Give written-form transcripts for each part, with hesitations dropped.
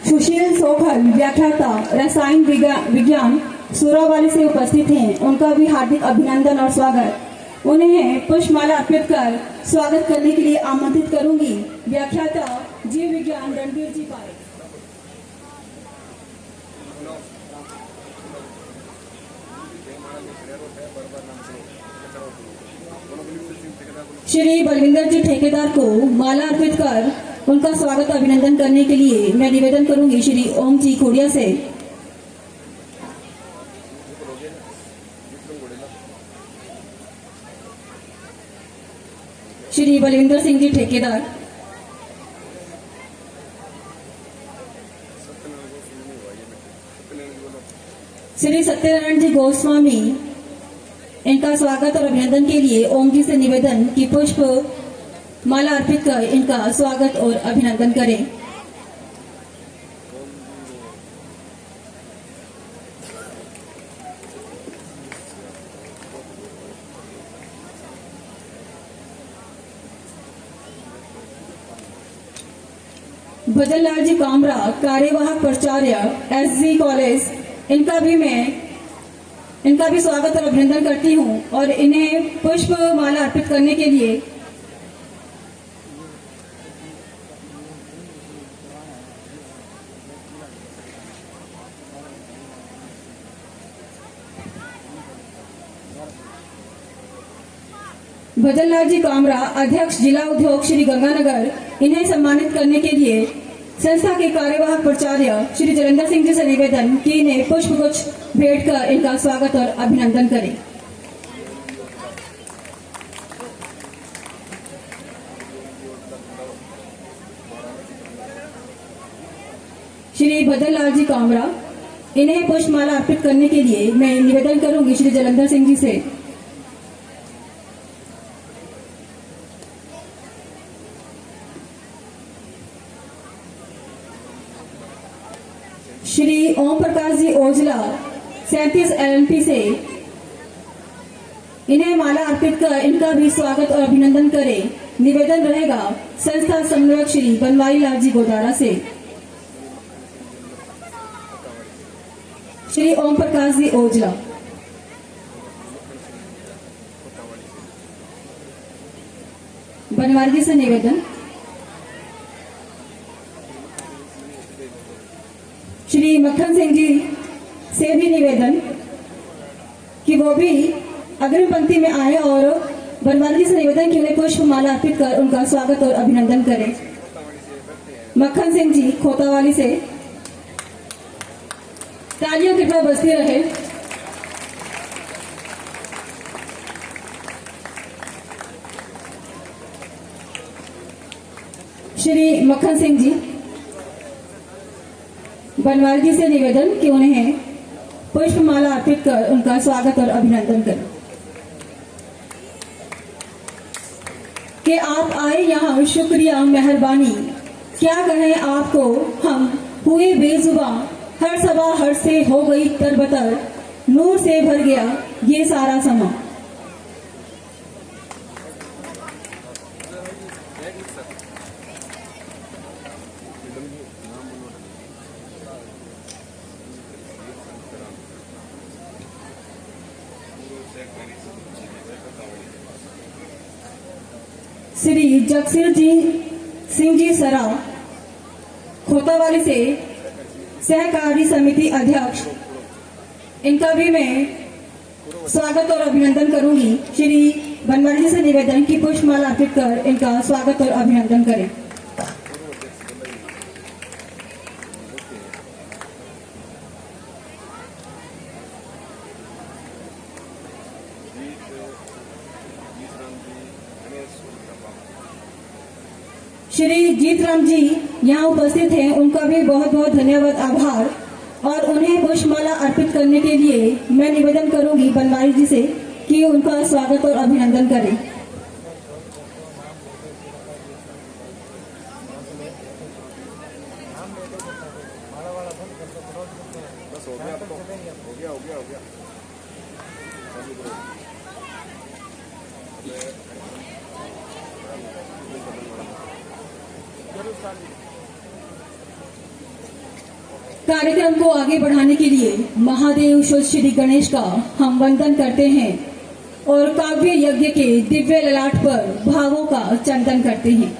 सुशील सोखल व्याख्याता रसायन विज्ञान सूरावाली से उपस्थित हैं। उनका भी हार्दिक अभिनंदन और स्वागत। उन्हें पुष्पमाला अर्पित कर स्वागत करने के लिए आमंत्रित करूंगी व्याख्याता जीव विज्ञान रणवीर जी पाए। श्री बलविंदर जी ठेकेदार को माला अर्पित कर उनका स्वागत अभिनंदन करने के लिए मैं निवेदन करूंगी श्री ओम जी खोड़िया से। श्री बलविंदर सिंह जी ठेकेदार, श्री सत्यनारायण जी गोस्वामी, इनका स्वागत और अभिनंदन के लिए ओम जी से निवेदन कि पुष्प माला अर्पित कर इनका स्वागत और अभिनंदन करें। भजनलाल जी कामरा, कार्यवाहक प्राचार्य एसजी कॉलेज, इनका भी स्वागत और अभिनंदन करती हूं और इन्हें पुष्प माला अर्पित करने के लिए भजनलाल जी कामरा, अध्यक्ष जिला उद्योग श्री गंगानगर, इन्हें सम्मानित करने के लिए संस्था के कार्यवाहक प्राचार्य श्री जलेंद्र सिंह जी से निवेदन कि इन्हें पुष्प गुच्छ भेंट कर इनका स्वागत और अभिनंदन करें। श्री भजनलाल जी कामरा, इन्हें पुष्पमाला अर्पित करने के लिए मैं निवेदन करूंगी श्री जलेंद्र सिंह जी से। श्री ओम प्रकाश जी ओझला 37 LNP से, इन्हें माला अर्पित कर इनका भी स्वागत और अभिनंदन करें। निवेदन रहेगा संस्था समन्वयक श्री बनवारी लाल जी गोदारा से। श्री ओम प्रकाश जी ओझला, बनवारी जी से निवेदन। श्री मक्खन सिंह जी से भी निवेदन कि वो भी अग्रिम पंक्ति में आए और बनवारी जी से निवेदन कि उन्हें पुष्प माला अर्पित कर उनका स्वागत और अभिनंदन करें। मक्खन सिंह जी खोतावाली से, तालियां कृपया बजती रहे। श्री मक्खन सिंह जी, बनवारी जी से निवेदन कि उन्हें पुष्प माला अर्पित कर उनका स्वागत और अभिनंदन करें। कि आप आए यहाँ, शुक्रिया मेहरबानी, क्या कहें आपको हम हुए बेजुबां, हर सवा हर से हो गई तरबतर, नूर से भर गया ये सारा समा। श्री जगसीर जी सिंह जी सरा खोतावाली से, सहकारी समिति अध्यक्ष, इनका भी मैं स्वागत और अभिनंदन करूंगी। श्री बनवारी जी से निवेदन कि पुष्पमाला अर्पित कर इनका स्वागत और अभिनंदन करें। श्री जीतराम जी यहाँ उपस्थित हैं, उनका भी बहुत बहुत धन्यवाद, आभार। और उन्हें पुष्पमाला अर्पित करने के लिए मैं निवेदन करूंगी बनवारी जी से कि उनका स्वागत और अभिनंदन करें। कार्यक्रम को आगे बढ़ाने के लिए महादेव श्री गणेश का हम वंदन करते हैं और काव्य यज्ञ के दिव्य ललाट पर भावों का चंदन करते हैं।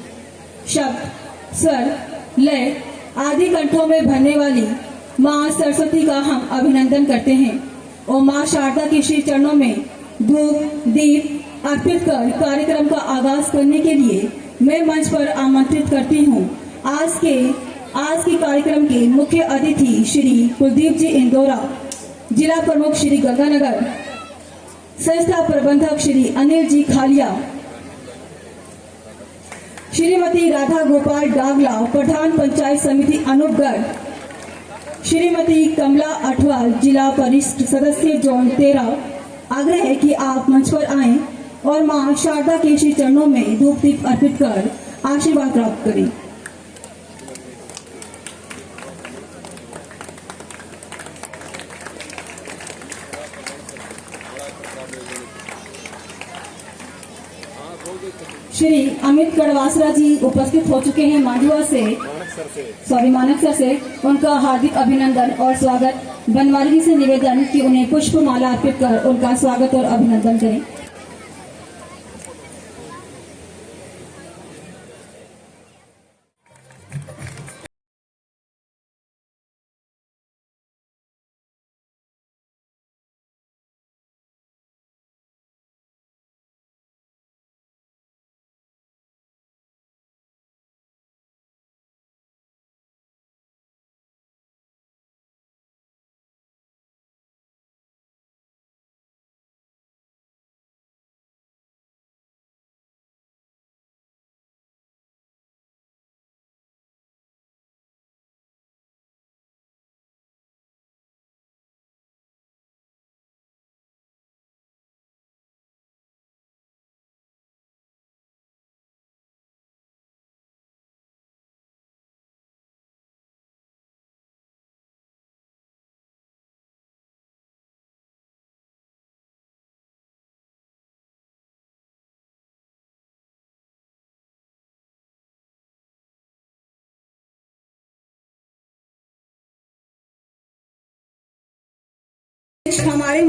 शब्द, स्वर, लय आदि कंठों में भरने वाली माँ सरस्वती का हम अभिनंदन करते हैं और माँ शारदा के श्री चरणों में धूप दीप अर्पित कर कार्यक्रम का आगाज करने के लिए मैं मंच पर आमंत्रित करती हूँ आज के कार्यक्रम के मुख्य अतिथि श्री कुलदीप जी इंदौरा, जिला प्रमुख श्री गंगानगर, संस्था प्रबंधक श्री अनिल जी खालिया, श्रीमती राधा गोपाल डागला, प्रधान पंचायत समिति अनूपगढ़, श्रीमती कमला अठवाल, जिला परिषद सदस्य जोन 13। आग्रह है कि आप मंच पर आएं और मां शारदा के श्री चरणों में धूप दीप अर्पित कर आशीर्वाद प्राप्त करें। श्री अमित कड़वासरा जी उपस्थित हो चुके हैं मांडुआ से, मानक से। उनका हार्दिक अभिनंदन और स्वागत। बनवारी जी से निवेदन कि उन्हें पुष्प माला अर्पित कर उनका स्वागत और अभिनंदन करें। हमारे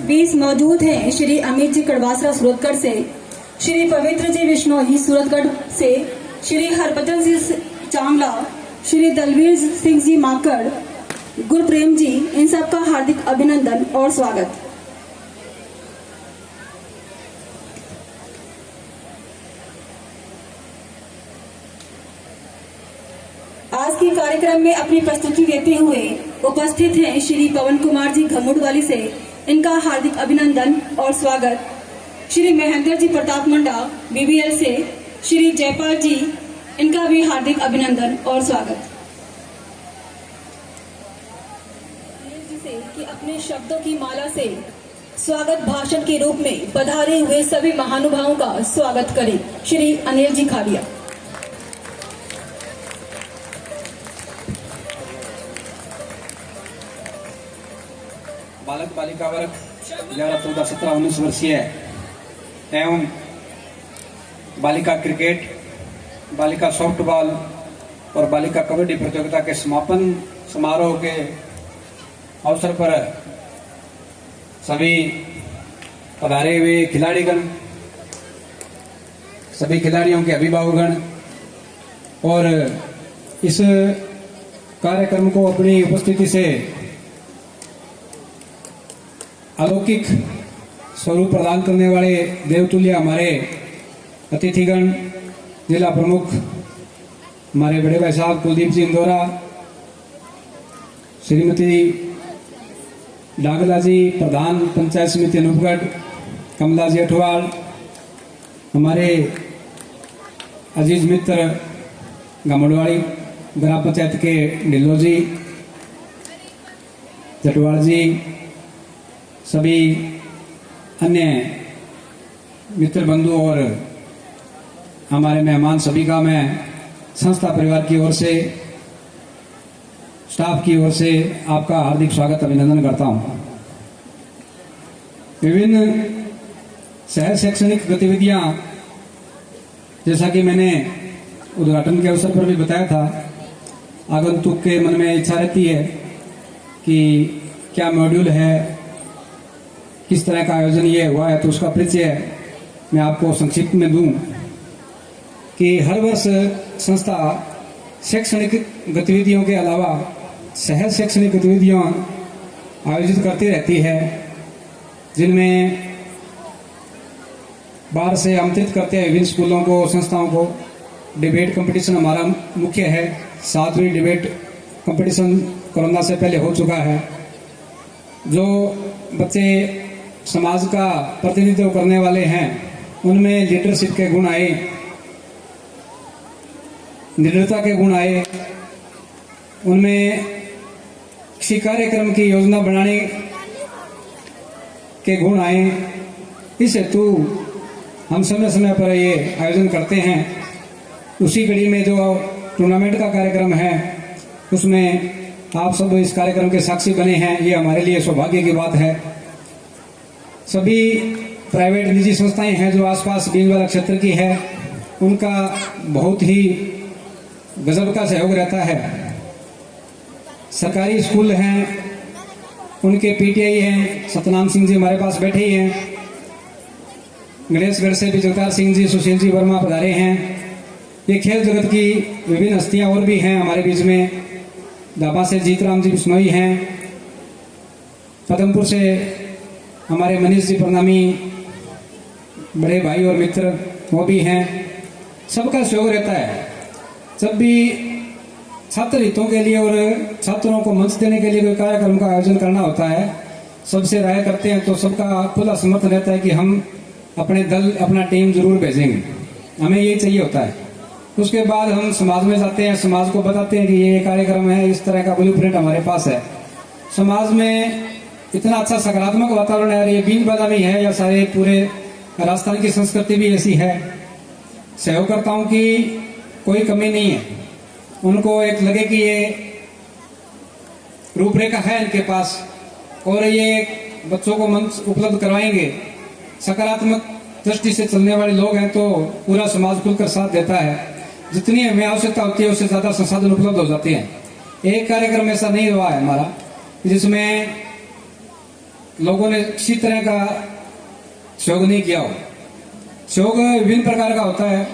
बीच मौजूद हैं श्री अमित जी कड़वासरा सूरतगढ़ से, श्री पवित्र जी बिश्नोई सूरतगढ़ से, श्री हरभजन जी चांगला, श्री दलवीर सिंह जी माकड़, गुरप्रेम जी, इन सबका हार्दिक अभिनंदन और स्वागत। आज के कार्यक्रम में अपनी प्रस्तुति देते हुए उपस्थित हैं श्री पवन कुमार जी घमुड़वाली से, इनका हार्दिक अभिनंदन और स्वागत। श्री महेंद्र जी प्रताप मंडा बीबीएल से, श्री जयपाल जी, इनका भी हार्दिक अभिनंदन और स्वागत। जिसे कि अपने शब्दों की माला से स्वागत भाषण के रूप में पधारे हुए सभी महानुभावों का स्वागत करें। श्री अनिल जी खालिया। बालक बालिका वर्ग 11, 14, 17, 19 वर्षीय एवं बालिका क्रिकेट, बालिका सॉफ्टबॉल और बालिका कबड्डी प्रतियोगिता के समापन समारोह के अवसर पर सभी पधारे हुए खिलाड़ीगण, सभी खिलाड़ियों के अभिभावकगण और इस कार्यक्रम को अपनी उपस्थिति से अलौकिक स्वरूप प्रदान करने वाले देवतुल्य हमारे अतिथिगण, जिला प्रमुख हमारे बड़े भाई साहब कुलदीप जी इंदौरा, श्रीमती डागला जी प्रधान पंचायत समिति अनूपगढ़, कमला जी अठवाल, हमारे अजीज मित्र घमुड़वाड़ी ग्राम पंचायत के ढिल्लो जी, जटवाल जी, सभी अन्य मित्र बंधु और हमारे मेहमान सभी का मैं संस्था परिवार की ओर से, स्टाफ की ओर से आपका हार्दिक स्वागत अभिनंदन करता हूं। विभिन्न शहर शैक्षणिक गतिविधियां, जैसा कि मैंने उद्घाटन के अवसर पर भी बताया था, आगंतुक के मन में इच्छा रहती है कि क्या मॉड्यूल है, किस तरह का आयोजन ये हुआ है, तो उसका परिचय मैं आपको संक्षिप्त में दूं कि हर वर्ष संस्था शैक्षणिक गतिविधियों के अलावा सहज शैक्षणिक गतिविधियां आयोजित करती रहती है, जिनमें बाहर से आमंत्रित करते हैं विभिन्न स्कूलों को, संस्थाओं को। डिबेट कंपटीशन हमारा मुख्य है। 7वीं डिबेट कंपटीशन कोरोना से पहले हो चुका है। जो बच्चे समाज का प्रतिनिधित्व करने वाले हैं उनमें लीडरशिप के गुण आए, निडरता के गुण आए, उनमें किसी कार्यक्रम की योजना बनाने के गुण आए। इस हेतु हम समय समय पर ये आयोजन करते हैं। उसी कड़ी में जो टूर्नामेंट का कार्यक्रम है उसमें आप सब इस कार्यक्रम के साक्षी बने हैं, ये हमारे लिए सौभाग्य की बात है। सभी प्राइवेट निजी संस्थाएं हैं जो आसपास बीनवाला क्षेत्र की है, उनका बहुत ही गजब का सहयोग रहता है। सरकारी स्कूल हैं, उनके पीटीआई हैं, सतनाम सिंह जी हमारे पास बैठे ही हैं। गणेशगढ़ से भी जगतार सिंह जी, सुशील जी वर्मा पधारे हैं। ये खेल जगत की विभिन्न हस्तियां और भी हैं हमारे बीच में। दाबा से जीतराम जी बिश्नोई हैं, पदमपुर से हमारे मनीष जी प्रणामी बड़े भाई और मित्र वो भी हैं। सबका सहयोग रहता है। जब भी छात्र हितों के लिए और छात्रों को मंच देने के लिए कोई कार्यक्रम का आयोजन करना होता है, सबसे राय करते हैं तो सबका खुला समर्थन रहता है कि हम अपने दल, अपना टीम जरूर भेजेंगे, हमें यही चाहिए होता है। उसके बाद हम समाज में जाते हैं, समाज को बताते हैं कि ये कार्यक्रम है, इस तरह का ब्लूप्रिंट हमारे पास है। समाज में इतना अच्छा सकारात्मक वातावरण है, ये बीनबाला में है या सारे पूरे राजस्थान की संस्कृति भी ऐसी है। सहयोगकर्ताओं की कोई कमी नहीं है। उनको एक लगे कि ये रूपरेखा है इनके पास और ये बच्चों को मंच उपलब्ध करवाएंगे, सकारात्मक दृष्टि से चलने वाले लोग हैं, तो पूरा समाज खुलकर साथ देता है। जितनी हमें आवश्यकता होती है उससे ज्यादा संसाधन उपलब्ध हो जाते हैं। एक कार्यक्रम ऐसा नहीं हुआ है हमारा जिसमें लोगों ने किसी तरह का सहयोग नहीं किया हो। सहयोग विभिन्न प्रकार का होता है।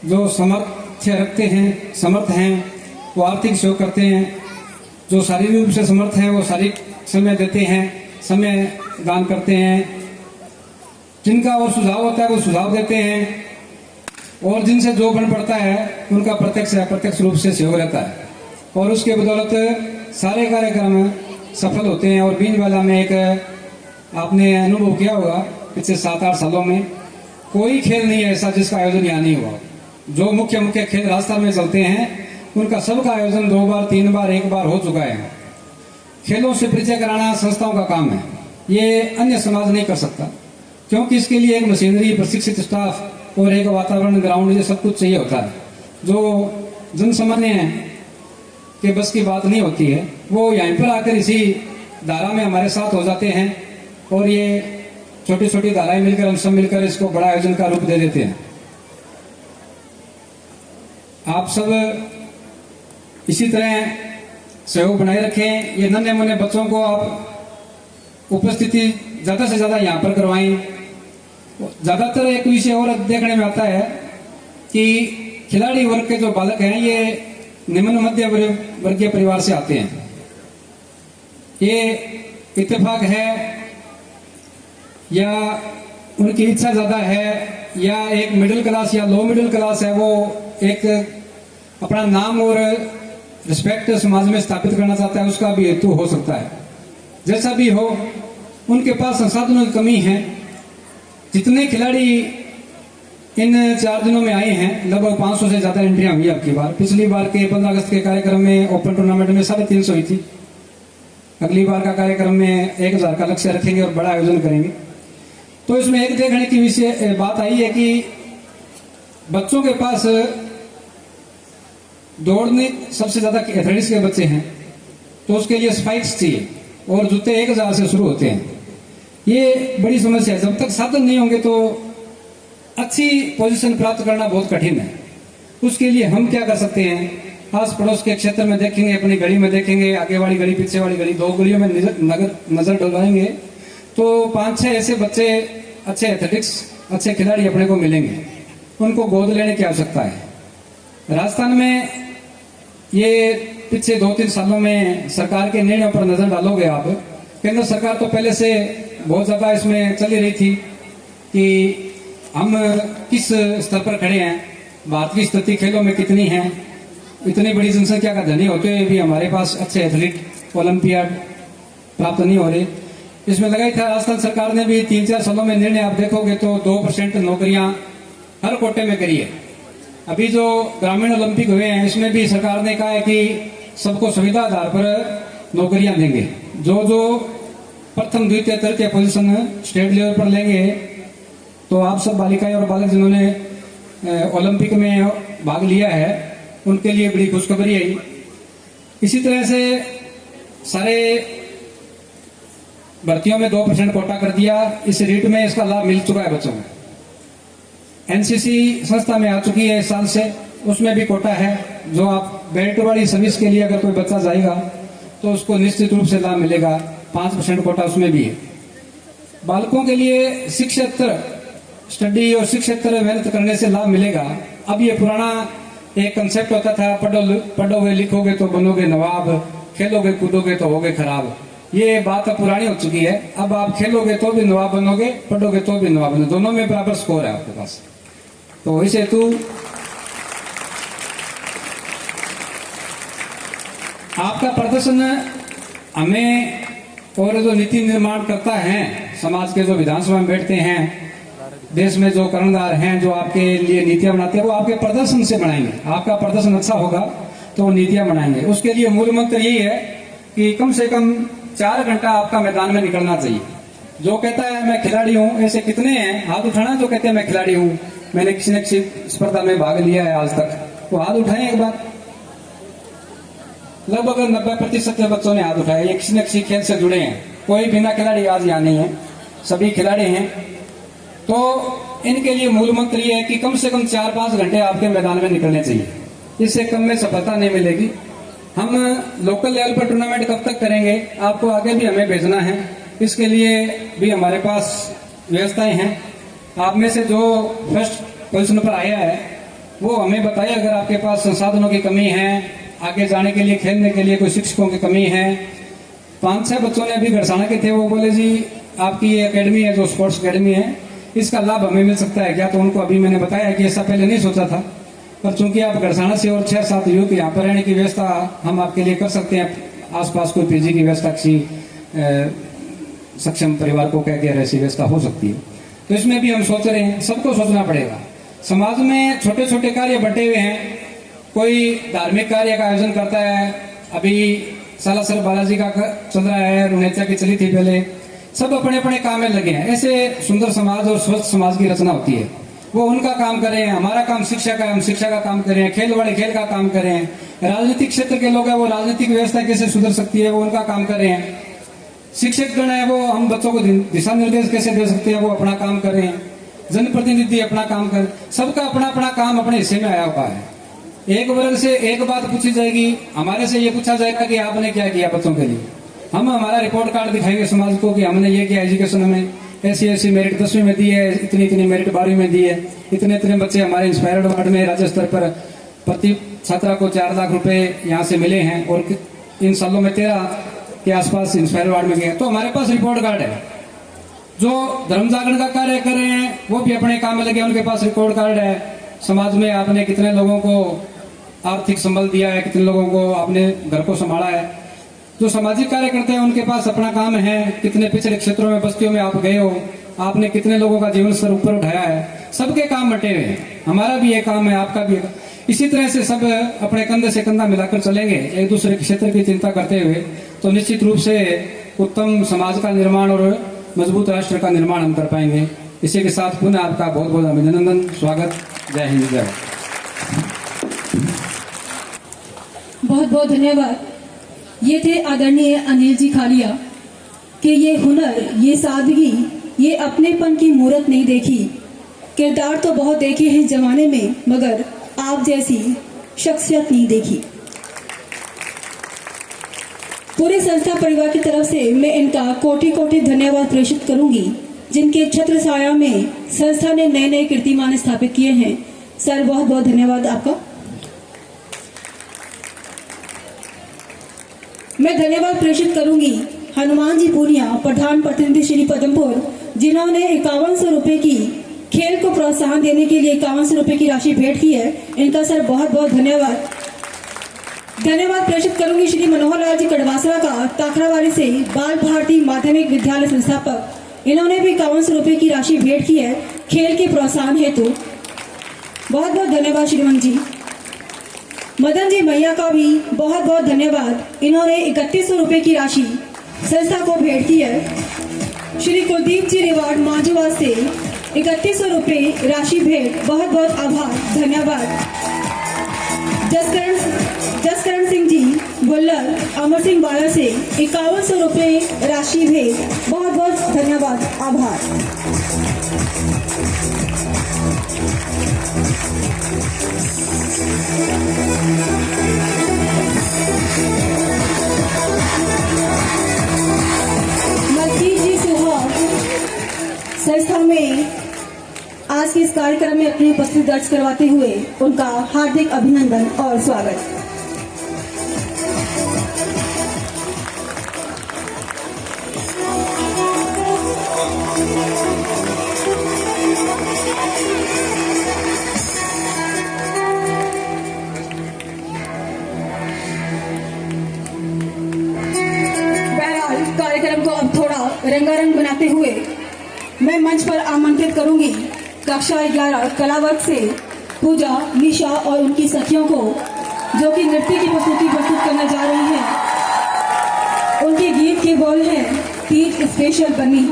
जो सामर्थ्य रखते हैं, समर्थ हैं, वो आर्थिक सहयोग करते हैं। जो शारीरिक रूप से समर्थ हैं वो शारीरिक समय देते हैं, समय दान करते हैं। जिनका और सुझाव होता है वो सुझाव देते हैं, और जिनसे जो बन पड़ता है उनका प्रत्यक्ष अप्रत्यक्ष रूप से सहयोग रहता है, और उसके बदौलत सारे कार्यक्रम सफल होते हैं। और बीनवाला में एक आपने अनुभव किया होगा, पिछले 7-8 सालों में कोई खेल नहीं है ऐसा जिसका आयोजन यहाँ नहीं हुआ। जो मुख्य खेल राजस्थान में चलते हैं उनका सबका आयोजन 2 बार, 3 बार, 1 बार हो चुका है। खेलों से परिचय कराना संस्थाओं का काम है, ये अन्य समाज नहीं कर सकता, क्योंकि इसके लिए एक मशीनरी, प्रशिक्षित स्टाफ और एक वातावरण, ग्राउंड, ये सब कुछ चाहिए होता है। जो जन सामान्य के बस की बात नहीं होती है, वो यहीं पर आकर इसी धारा में हमारे साथ हो जाते हैं, और ये छोटी छोटी धाराएं मिलकर, हम सब मिलकर इसको बड़ा आयोजन का रूप दे देते हैं। आप सब इसी तरह सहयोग बनाए रखें। ये नन्हे मुन्ने बच्चों को आप उपस्थिति ज्यादा से ज्यादा यहाँ पर करवाएं। ज्यादातर एक विषय और देखने में आता है कि खिलाड़ी वर्ग के जो बालक हैं ये निम्न मध्य वर्गीय परिवार से आते हैं। ये इत्तेफाक है या उनकी इच्छा ज्यादा है, या एक मिडिल क्लास या लो मिडिल क्लास है, वो एक अपना नाम और रिस्पेक्ट समाज में स्थापित करना चाहता है, उसका भी हेतु हो सकता है। जैसा भी हो, उनके पास संसाधनों की कमी है। जितने खिलाड़ी इन 4 दिनों में आए हैं, लगभग 500 से ज्यादा एंट्रियां हुई अब की बार। पिछली बार के 15 अगस्त के कार्यक्रम में ओपन टूर्नामेंट में 350 हुई थी। अगली बार का कार्यक्रम में 1000 का लक्ष्य रखेंगे और बड़ा आयोजन करेंगे। तो इसमें एक देखने की विषय बात आई है कि बच्चों के पास दौड़ने सबसे ज्यादा एथलेटिक्स के बच्चे हैं, तो उसके लिए स्पाइक्स चाहिए और जूते 1000 से शुरू होते हैं। ये बड़ी समस्या है। जब तक साधन नहीं होंगे तो अच्छी पोजीशन प्राप्त करना बहुत कठिन है। उसके लिए हम क्या कर सकते हैं? आस पड़ोस के क्षेत्र में देखेंगे, अपनी गली में देखेंगे, आगे वाली गली पीछे वाली गली, 2 गलियों में नजर डलवाएंगे तो 5-6 ऐसे बच्चे अच्छे एथलेटिक्स, अच्छे खिलाड़ी अपने को मिलेंगे। उनको गोद लेने की आवश्यकता है। राजस्थान में ये पिछले 2-3 सालों में सरकार के निर्णयों पर नजर डालोगे आप, केंद्र सरकार तो पहले से बहुत ज्यादा इसमें चली रही थी कि हम किस स्तर पर खड़े हैं, भारत की स्थिति खेलों में कितनी है, इतनी बड़ी जनसंख्या का धनी होते हुए भी हमारे पास अच्छे एथलीट ओलंपियाड प्राप्त नहीं हो रहे। इसमें लगा ही था, राजस्थान सरकार ने भी 3-4 सालों में निर्णय आप देखोगे तो 2% नौकरियां हर कोटे में करी है। अभी जो ग्रामीण ओलंपिक हुए हैं इसमें भी सरकार ने कहा है कि सबको सुविधा आधार पर नौकरियां देंगे। जो प्रथम, द्वितीय, तृतीय पोजीशन स्टेट लेवल पर लेंगे तो आप सब बालिकाएं और बालक जिन्होंने ओलंपिक में भाग लिया है उनके लिए बड़ी खुशखबरी है। इसी तरह से सारे भर्तियों में 2% कोटा कर दिया। इस रीट में इसका लाभ मिल चुका है बच्चों को। एनसीसी संस्था में आ चुकी है इस साल से, उसमें भी कोटा है। जो आप बेल्ट वाली सर्विस के लिए अगर कोई बच्चा जाएगा तो उसको निश्चित रूप से लाभ मिलेगा। 5% कोटा उसमें भी है। बालकों के लिए शिक्षेत्र स्टडी और शिक्षेत्र मेहनत करने से लाभ मिलेगा। अब ये पुराना एक कंसेप्ट होता था, पढ़ोगे लिखोगे तो बनोगे नवाब, खेलोगे कूदोगे तो होगे खराब। ये बात अब पुरानी हो चुकी है। अब आप खेलोगे तो भी नवाब बनोगे, पढ़ोगे तो भी नवाब बनोगे, दोनों में बराबर स्कोर है आपके पास। तो इस हेतु आपका प्रदर्शन हमें और जो नीति निर्माण करता है, समाज के जो विधानसभा में बैठते हैं, देश में जो कर्णधार हैं, जो आपके लिए नीतियां बनाते हैं, वो आपके प्रदर्शन से बनाएंगे। आपका प्रदर्शन अच्छा होगा तो वो नीतियां बनाएंगे। उसके लिए मूल मंत्र यही है कि कम से कम 4 घंटा आपका मैदान में निकलना चाहिए। जो कहता है मैं खिलाड़ी हूँ, ऐसे कितने हैं हाथ उठाना जो कहते हैं मैं खिलाड़ी हूँ, मैंने किसी न किसी स्पर्धा में भाग लिया है आज तक, वो हाथ उठाएं एक बार। लगभग 90% बच्चों ने हाथ उठाया। ये किसी न किसी खेल से जुड़े हैं, कोई बिना खिलाड़ी आज यहाँ नहीं है, सभी खिलाड़ी हैं। तो इनके लिए मूल मंत्र ये है कि कम से कम 4-5 घंटे आपके मैदान में निकलने चाहिए। इससे कम में सफलता नहीं मिलेगी। हम लोकल लेवल पर टूर्नामेंट कब तक करेंगे, आपको आगे भी हमें भेजना है। इसके लिए भी हमारे पास व्यवस्थाएं हैं। आप में से जो फर्स्ट पोजीशन पर आया है वो हमें बताइए। अगर आपके पास संसाधनों की कमी है, आगे जाने के लिए खेलने के लिए कोई शिक्षकों की कमी है। 5-6 बच्चों ने अभी गड़साना के थे, वो बोले जी आपकी ये एकेडमी है जो स्पोर्ट्स एकेडमी है, इसका लाभ हमें मिल सकता है क्या। तो उनको अभी मैंने बताया कि ऐसा पहले नहीं सोचा था, पर चूंकि आप गड़साना से और 6-7 युवक यहाँ पर रहने की व्यवस्था हम आपके लिए कर सकते हैं। आसपास कोई पीजी की व्यवस्था किसी सक्षम परिवार को कह के ऐसी व्यवस्था हो सकती है। तो इसमें भी हम सोच रहे हैं, सबको सोचना पड़ेगा। समाज में छोटे छोटे कार्य बटे हुए हैं। कोई धार्मिक कार्य का आयोजन करता है, अभी सालासर बालाजी का चल रहा है, रुनेचा की चली थी पहले, सब अपने अपने काम में लगे हैं। ऐसे सुंदर समाज और स्वस्थ समाज की रचना होती है। वो उनका काम करें, हमारा काम शिक्षा का, हम शिक्षा का काम करें, खेल वाले खेल का काम करें। राजनीतिक क्षेत्र के लोग हैं, वो राजनीतिक व्यवस्था कैसे सुधर सकती है वो उनका काम करें। शिक्षक गण है, वो हम बच्चों को दिशा निर्देश कैसे दे सकते हैं वो अपना काम करें। जनप्रतिनिधि अपना काम करें। सबका अपना अपना काम अपने हिस्से में आया हुआ है। एक वर्ग से एक बात पूछी जाएगी, हमारे से ये पूछा जाएगा कि आपने क्या किया बच्चों के लिए। हम हमारा रिपोर्ट कार्ड दिखाएंगे समाज को कि हमने ये किया, एजुकेशन में ऐसी मेरिट 10वीं में दी है, इतनी मेरिट 12वीं में दी है, इतने बच्चे हमारे इंस्पायर्ड अवार्ड में राज्य स्तर पर प्रति छात्रा को 4 लाख रुपए यहाँ से मिले हैं और इन सालों में 13 के आसपास इंस्पायर अवार्ड में गए। तो हमारे पास रिपोर्ट कार्ड है। जो धर्म जागरण का कार्य कर रहे हैं वो भी अपने काम में लगे, उनके पास रिपोर्ट कार्ड है। समाज में आपने कितने लोगों को आर्थिक संबल दिया है, कितने लोगों को आपने घर को संभाला है। जो सामाजिक कार्य करते हैं उनके पास अपना काम है। कितने पिछड़े क्षेत्रों में बस्तियों में आप गए हो, आपने कितने लोगों का जीवन स्तर ऊपर उठाया है। सबके काम बटे हुए हैं। हमारा भी ये काम है, आपका भी। इसी तरह से सब अपने कंधे से कंधा मिलाकर चलेंगे, एक दूसरे के क्षेत्र की चिंता करते हुए, तो निश्चित रूप से उत्तम समाज का निर्माण और मजबूत राष्ट्र का निर्माण हम कर पाएंगे। इसी के साथ पुनः आपका बहुत बहुत अभिनंदन, स्वागत। जय हिंद, जय। बहुत बहुत धन्यवाद। ये थे आदरणीय अनिल जी खालिया कि ये हुनर, ये सादगी, ये अपनेपन की मूरत नहीं देखी। किरदार तो बहुत देखे हैं जमाने में, मगर आप जैसी शख्सियत नहीं देखी। पूरे संस्था परिवार की तरफ से मैं इनका कोटि कोटि धन्यवाद प्रेषित करूंगी, जिनके छत्र छाया में संस्था ने नए नए कीर्तिमान स्थापित किए हैं। सर, बहुत बहुत धन्यवाद आपका। मैं धन्यवाद प्रेषित करूंगी हनुमान जी पूनिया, प्रधान प्रतिनिधि श्री पदमपुर, जिन्होंने 5100 रुपए की खेल को प्रोत्साहन देने के लिए 5100 रुपए की राशि भेंट की है। इनका सर बहुत बहुत धन्यवाद। धन्यवाद प्रेषित करूंगी श्री मनोहर लाल जी कड़वासरा का, ताखरावाली से बाल भारती माध्यमिक विद्यालय संस्थापक। इन्होंने भी 5100 रुपए की राशि भेंट की है खेल के प्रोत्साहन हेतु। बहुत बहुत धन्यवाद श्रीमान जी। मदन जी मैया का भी बहुत बहुत धन्यवाद। इन्होंने 3100 रुपए की राशि संस्था को भेंट की है। श्री कुलदीप जी रिवार्ड मांझुआ से 3100 रुपए राशि भेंट। बहुत बहुत आभार, धन्यवाद। जसकरण सिंह जी बुल्लर अमर सिंह बाला से 5100 रुपए राशि भेंट। बहुत बहुत धन्यवाद, आभार। मलकीत जी सुहाग संस्था में आज के इस कार्यक्रम में अपनी उपस्थिति दर्ज करवाते हुए उनका हार्दिक अभिनंदन और स्वागत। बहरहाल कार्यक्रम को अब थोड़ा रंगारंग बनाते हुए मैं मंच पर आमंत्रित करूंगी कक्षा 11 कला वर्ग से पूजा, निशा और उनकी सखियों को, जो कि नृत्य की प्रस्तुति प्रस्तुत करने जा रही हैं। उनके गीत के बोल हैं तीज स्पेशल बनी।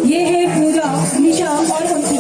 ये है पूजा, निशा और उनकी